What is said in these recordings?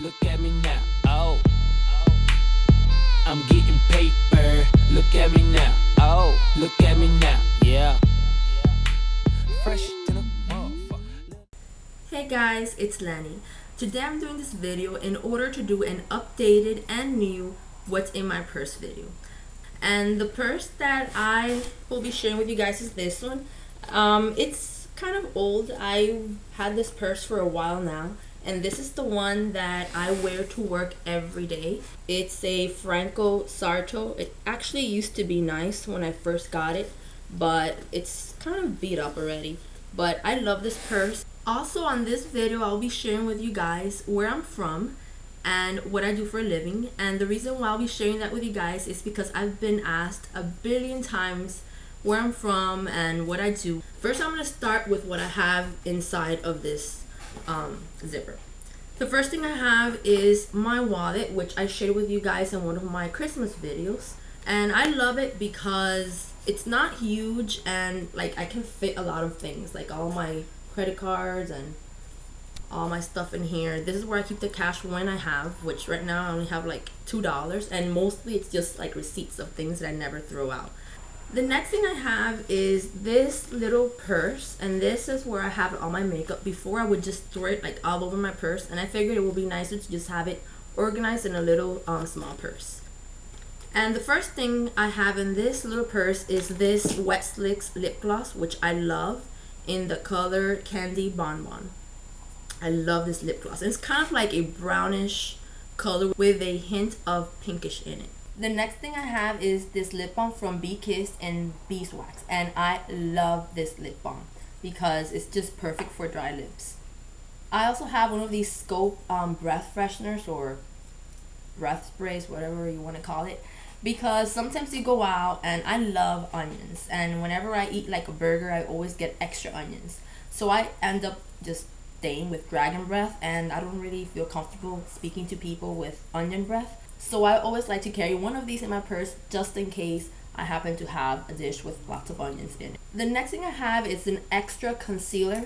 Look at me now. Oh, I'm getting paper. Look at me now. Oh, look at me now. Yeah. Fresh to the motherfucker. Hey guys, it's Lenny. Today I'm doing this video in order to do an updated and new what's in my purse video. And the purse that I will be sharing with you guys is this one. It's kind of old. I had this purse for a while now, and this is the one that I wear to work every day. It's a Franco Sarto. It actually used to be nice when I first got it, but it's kind of beat up already. But I love this purse. Also on this video, I'll be sharing with you guys where I'm from and what I do for a living. And the reason why I'll be sharing that with you guys is because I've been asked a billion times where I'm from and what I do. First, I'm going to start with what I have inside of this zipper. The first thing I have is my wallet, which I shared with you guys in one of my Christmas videos. And I love it because it's not huge and like I can fit a lot of things, like all my credit cards and all my stuff in here. This is where I keep the cash when I have, which right now I only have like $2, and mostly it's just like receipts of things that I never throw out. The next thing I have is this little purse, and this is where I have all my makeup. Before I would just throw it like all over my purse, and I figured it would be nicer to just have it organized in a little small purse. And the first thing I have in this little purse is this Wet Slicks lip gloss, which I love, in the color Candy Bonbon. I love this lip gloss. It's kind of like a brownish color with a hint of pinkish in it. The next thing I have is this lip balm from Bee Kiss and Beeswax, and I love this lip balm because it's just perfect for dry lips. I also have one of these Scope breath fresheners or breath sprays, whatever you want to call it, because sometimes you go out and I love onions, and whenever I eat like a burger I always get extra onions, so I end up just staying with dragon breath, and I don't really feel comfortable speaking to people with onion breath, so I always like to carry one of these in my purse just in case I happen to have a dish with lots of onions in it. The next thing I have is an extra concealer.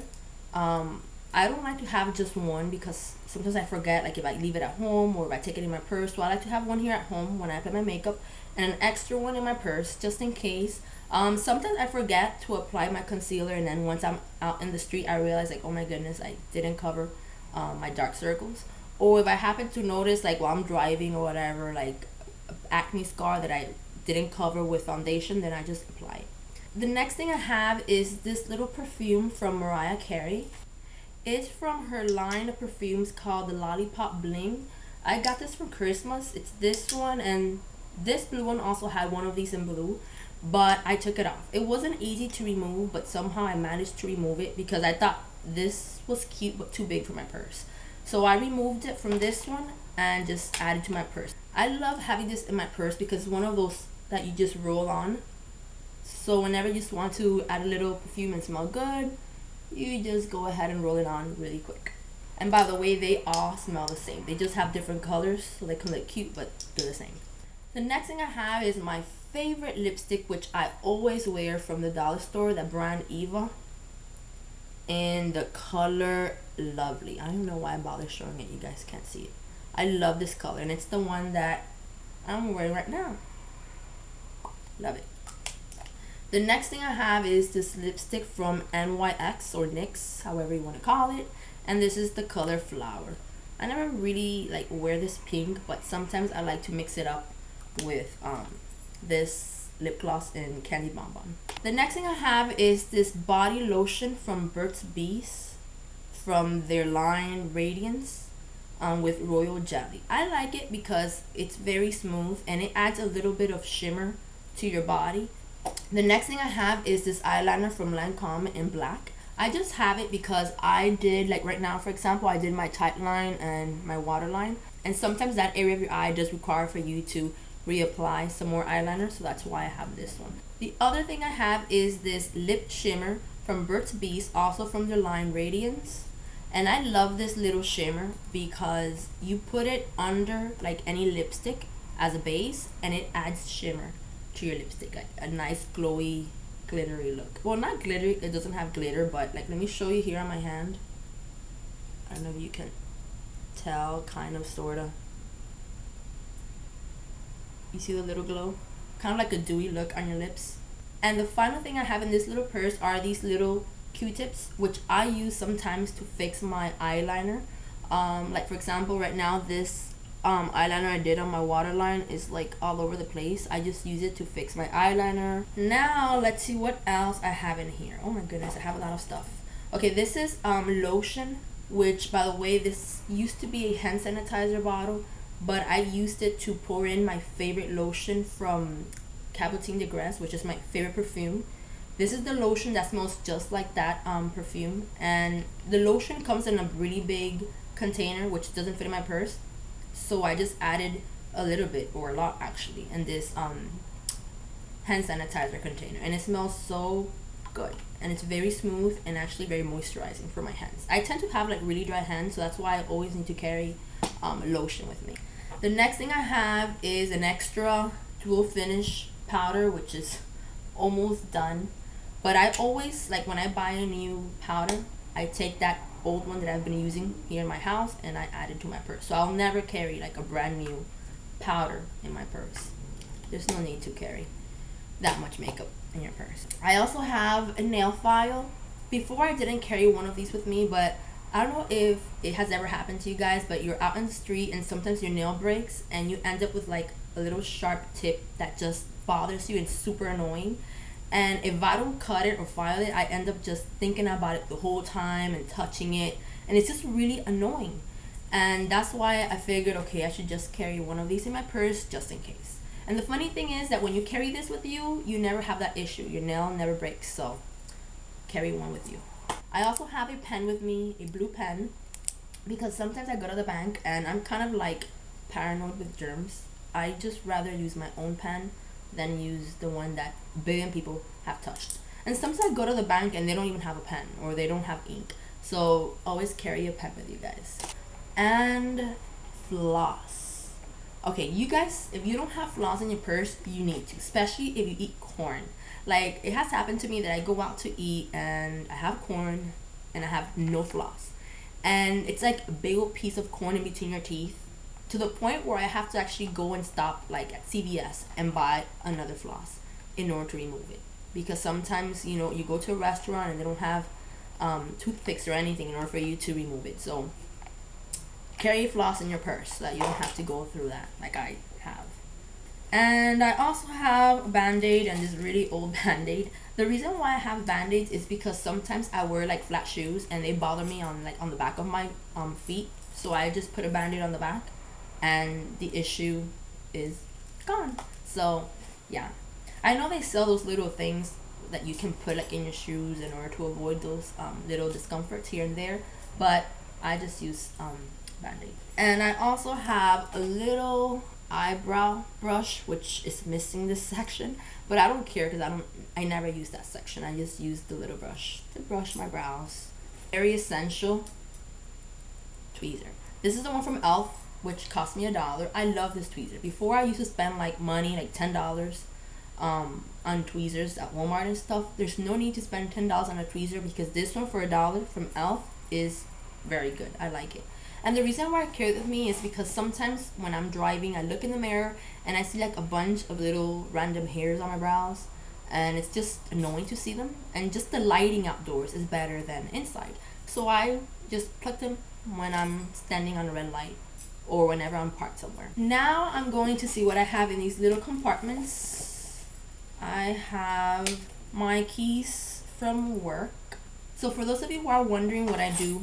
I don't like to have just one because sometimes I forget, like if I leave it at home or if I take it in my purse. So I like to have one here at home when I apply my makeup, and an extra one in my purse just in case. Sometimes I forget to apply my concealer, and then once I'm out in the street I realize like, oh my goodness, I didn't cover my dark circles. Or if I happen to notice like while I'm driving or whatever, like acne scar that I didn't cover with foundation, then I just apply it. The next thing I have is this little perfume from Mariah Carey. It's from her line of perfumes called the Lollipop Bling. I got this for Christmas. It's this one, and this blue one also had one of these in blue, but I took it off. It wasn't easy to remove, but somehow I managed to remove it because I thought this was cute but too big for my purse. So I removed it from this one and just added to my purse. I love having this in my purse because it's one of those that you just roll on. So whenever you just want to add a little perfume and smell good, you just go ahead and roll it on really quick. And by the way, they all smell the same. They just have different colors, so they can look cute, but they're the same. The next thing I have is my favorite lipstick, which I always wear from the dollar store, the brand Eva, in the color Lovely. I don't know why I bother showing it. You guys can't see it. I love this color, and it's the one that I'm wearing right now. Love it. The next thing I have is this lipstick from NYX or NYX, however you want to call it, and this is the color Flower. I never really like wear this pink, but sometimes I like to mix it up with this lip gloss in Candy Bonbon. The next thing I have is this body lotion from Burt's Bees from their line Radiance with Royal Jelly. I like it because it's very smooth and it adds a little bit of shimmer to your body. The next thing I have is this eyeliner from Lancome in black. I just have it because I did, like right now for example, I did my tight line and my waterline, and sometimes that area of your eye does require for you to reapply some more eyeliner, so that's why I have this one. The other thing I have is this lip shimmer from Burt's Bees, also from their line Radiance, and I love this little shimmer because you put it under like any lipstick as a base and it adds shimmer to your lipstick, like a nice glowy glittery look. Well, not glittery, it doesn't have glitter, but like let me show you here on my hand. I don't know if you can tell, kind of, sort of. You see the little glow? Kind of like a dewy look on your lips. And the final thing I have in this little purse are these little Q-tips, which I use sometimes to fix my eyeliner. Like for example, right now this eyeliner I did on my waterline is like all over the place. I just use it to fix my eyeliner. Now let's see what else I have in here. Oh my goodness, I have a lot of stuff. Okay, this is lotion, which by the way, this used to be a hand sanitizer bottle, but I used it to pour in my favorite lotion from Cabotin de Grace, which is my favorite perfume. This is the lotion that smells just like that perfume, and the lotion comes in a really big container which doesn't fit in my purse, so I just added a little bit, or a lot actually, in this hand sanitizer container, and it smells so good, and it's very smooth and actually very moisturizing for my hands. I tend to have like really dry hands, so that's why I always need to carry lotion with me. The next thing I have is an extra dual finish powder, which is almost done, but I always, like when I buy a new powder, I take that old one that I've been using here in my house and I add it to my purse. So I'll never carry like a brand new powder in my purse. There's no need to carry that much makeup in your purse. I also have a nail file. Before I didn't carry one of these with me, but I don't know if it has ever happened to you guys, but you're out in the street and sometimes your nail breaks and you end up with like a little sharp tip that just bothers you and super annoying. And if I don't cut it or file it, I end up just thinking about it the whole time and touching it, and it's just really annoying. And that's why I figured, okay, I should just carry one of these in my purse just in case. And the funny thing is that when you carry this with you, you never have that issue. Your nail never breaks, so carry one with you. I also have a pen with me, a blue pen, because sometimes I go to the bank and I'm kind of like paranoid with germs. I just rather use my own pen than use the one that billion people have touched. And sometimes I go to the bank and they don't even have a pen or they don't have ink. So always carry a pen with you guys. And floss. Okay, you guys, if you don't have floss in your purse, you need to, especially if you eat corn. Like, it has happened to me that I go out to eat and I have corn and I have no floss. And it's like a big old piece of corn in between your teeth, to the point where I have to actually go and stop like at CVS and buy another floss in order to remove it. Because sometimes, you know, you go to a restaurant and they don't have toothpicks or anything in order for you to remove it. So carry floss in your purse so that you don't have to go through that like I have. And I also have a band-aid, and this really old band-aid. The reason why I have band-aids is because sometimes I wear like flat shoes and they bother me on like on the back of my feet. So I just put a band-aid on the back and the issue is gone. So yeah, I know they sell those little things that you can put like in your shoes in order to avoid those little discomforts here and there, but I just use band-aid. And I also have a little eyebrow brush, which is missing this section, but I don't care because I never use that section. I just use the little brush to brush my brows. Very essential tweezer. This is the one from Elf, which cost me $1. I love this tweezer. Before, I used to spend like money, like $10 on tweezers at Walmart and stuff. There's no need to spend $10 on a tweezer because this one for $1 from Elf is very good. I like it. And the reason why I carry it with me is because sometimes when I'm driving, I look in the mirror and I see like a bunch of little random hairs on my brows, and it's just annoying to see them. And just the lighting outdoors is better than inside. So I just pluck them when I'm standing on a red light or whenever I'm parked somewhere. Now I'm going to see what I have in these little compartments. I have my keys from work. So for those of you who are wondering what I do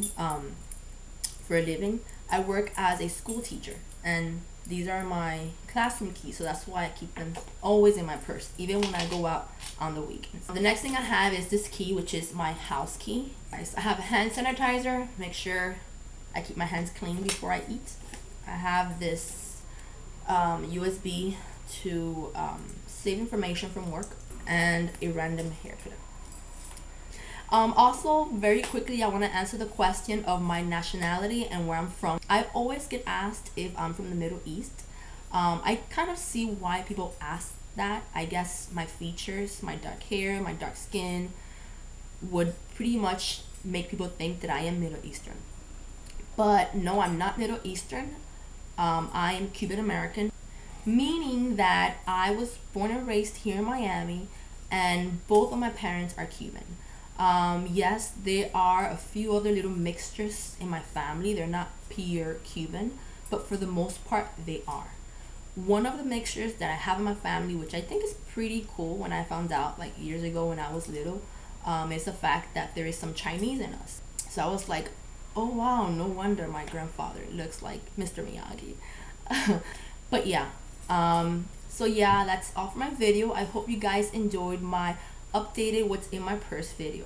for a living, I work as a school teacher, and these are my classroom keys, so that's why I keep them always in my purse, even when I go out on the weekends. The next thing I have is this key, which is my house key. I have a hand sanitizer, make sure I keep my hands clean before I eat. I have this USB to save information from work, and a random hair clip. Also, very quickly, I want to answer the question of my nationality and where I'm from. I always get asked if I'm from the Middle East. I kind of see why people ask that. I guess my features, my dark hair, my dark skin would pretty much make people think that I am Middle Eastern. But no, I'm not Middle Eastern. I am Cuban American, meaning that I was born and raised here in Miami, and both of my parents are Cuban. Yes, there are a few other little mixtures in my family. They're not pure Cuban, but for the most part, they are. One of the mixtures that I have in my family, which I think is pretty cool when I found out like years ago when I was little, is the fact that there is some Chinese in us. So I was like, oh wow, no wonder my grandfather looks like Mr. Miyagi. But yeah, so yeah, that's all for my video. I hope you guys enjoyed my updated what's in my purse video.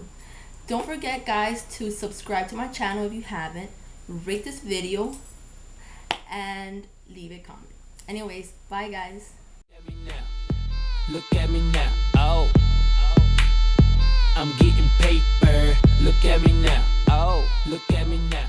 Don't forget guys to subscribe to my channel if you haven't, rate this video, and leave a comment. Anyways, bye guys. Look at me now, oh, I'm getting paper. Look at me now, oh, look at me now.